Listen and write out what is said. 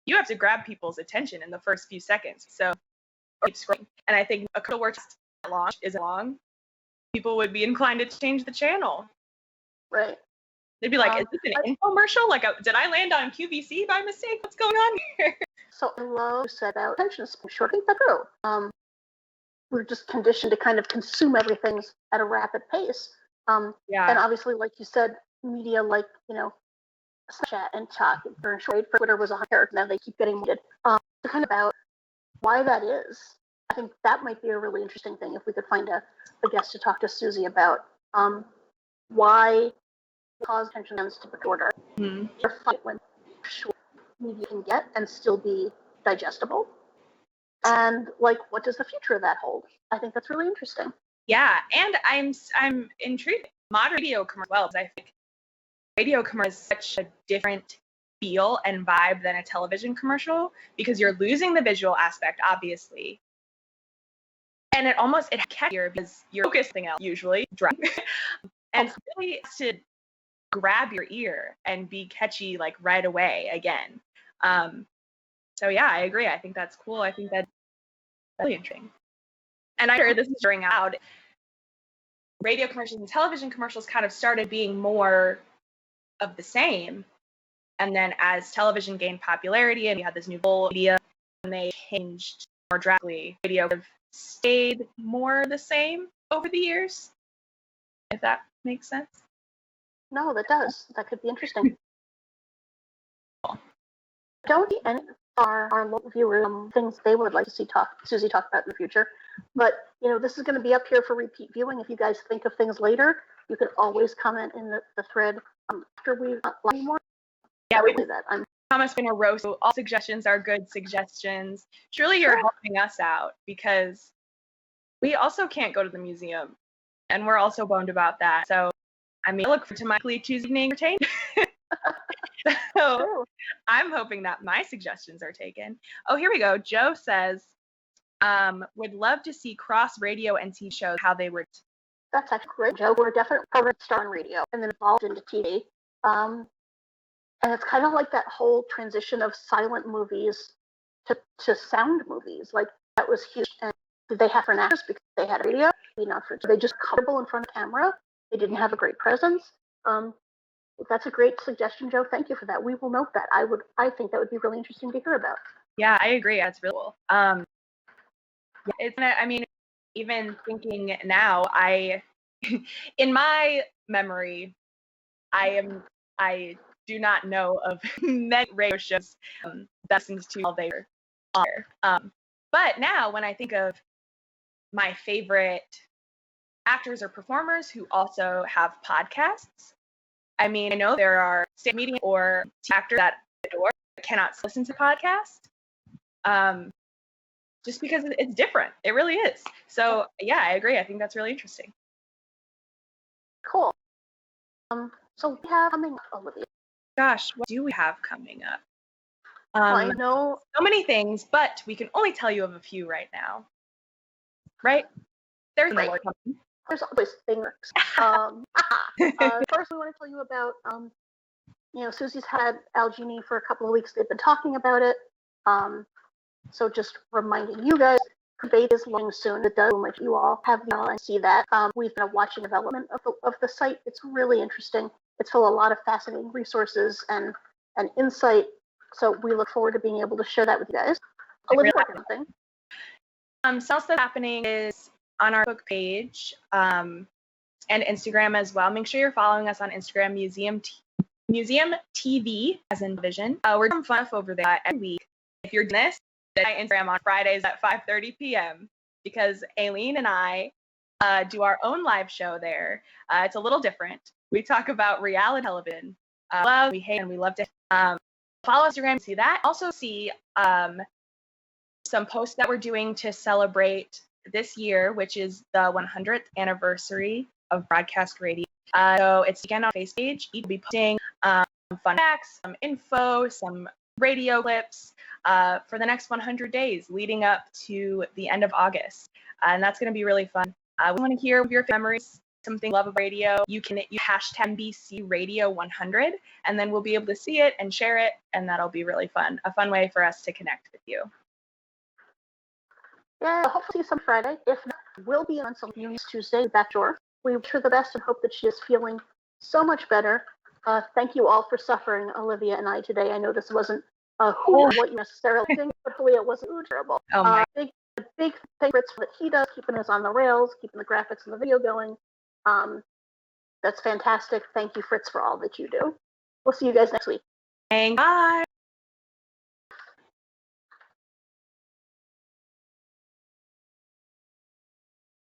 you have to grab people's attention in the first few seconds. So, or keep scrolling. And I think a commercial works that long isn't long. People would be inclined to change the channel. Right. They'd be like, is this an infomercial? Like, did I land on QVC by mistake? What's going on here? So I love set out attention span short. I think that's true. We're just conditioned to kind of consume everything at a rapid pace. And obviously, like you said, media like, Snapchat and TikTok for Twitter was 100. Now they keep getting muted. Kind of about why that is. I think that might be a really interesting thing if we could find a guest to talk to Susy about why cause attention spans to be shorter. Mm-hmm. When short media can get and still be digestible. And like, what does the future of that hold? I think that's really interesting. Yeah, and I'm intrigued. Modern radio commercials, well, because I think radio commercial is such a different feel and vibe than a television commercial because you're losing the visual aspect, obviously. And it catchier because you're focusing out usually drunk. And it's really to grab your ear and be catchy like right away again. So yeah, I agree. I think that's cool. I think that's really interesting. And I heard this is during out radio commercials and television commercials kind of started being more of the same. And then as television gained popularity and you had this new media, and they changed more drastically, radio have stayed more the same over the years, if that makes sense. No, that does. That could be interesting. Don't any our local viewers things they would like to see Susy talk about in the future. But this is going to be up here for repeat viewing. If you guys think of things later, you can always comment in the thread after we've not live anymore. Yeah, we do that. I'm Thomas in a row, so all suggestions are good suggestions. Surely you're helping us out because we also can't go to the museum, and we're also bummed about that. So, I look forward to my Tuesday evening entertainment. So I'm hoping that my suggestions are taken. Oh, here we go. Joe says, would love to see cross radio and TV shows, how they were. That's actually great, Joe. We're a definite program star on radio and then evolved into TV. And it's kind of like that whole transition of silent movies to sound movies. Like, that was huge. And did they have for an actress because they had a radio? Not for they just comfortable in front of camera. They didn't have a great presence. That's a great suggestion, Joe. Thank you for that. We will note that. I think that would be really interesting to hear about. Yeah, I agree. That's really cool. Even thinking now, in my memory, I do not know of many radio shows that listens to while they were on air. But now, when I think of my favorite actors or performers who also have podcasts, I know there are state media or actors that adore cannot listen to podcasts, just because it's different. It really is. So yeah, I agree. I think that's really interesting. Cool. So we have coming up, Olivia. Gosh, what do we have coming up? Well, I know so many things, but we can only tell you of a few right now. Right? There's more coming. There's always things. First, we want to tell you about, Susy's had Algini for a couple of weeks. They've been talking about it. So just reminding you guys, debate is long soon. It does, like you all have and see that. We've been watching development of the site. It's really interesting. It's full of a lot of fascinating resources and insight. So we look forward to being able to share that with you guys. Olivia, something. So else that's happening is on our book page and Instagram as well. Make sure you're following us on Instagram, Museum TV, as in vision. We're doing fun stuff over there every week. If you're doing this, my Instagram on Fridays at 5:30 p.m. because Aileen and I do our own live show there. It's a little different. We talk about reality television. We hate and we love to follow Instagram to see that. Also see some posts that we're doing to celebrate this year, which is the 100th anniversary of broadcast radio. So it's again on Facebook page. We'll be posting fun facts, some info, some radio clips for the next 100 days leading up to the end of August. And that's going to be really fun. We want to hear your memories something you love of radio, you hashtag MBC Radio 100, and then we'll be able to see it and share it, and that'll be really fun. A fun way for us to connect with you. Yeah, hopefully some Friday. If not, we'll be on some news Tuesday back door. We wish her the best and hope that she is feeling so much better. Thank you all for suffering Olivia and I today. I know this wasn't what you necessarily think, but hopefully it wasn't terrible. Big thank Fritz for what he does, keeping us on the rails, keeping the graphics and the video going. That's fantastic. Thank you, Fritz, for all that you do. We'll see you guys next week. Bye.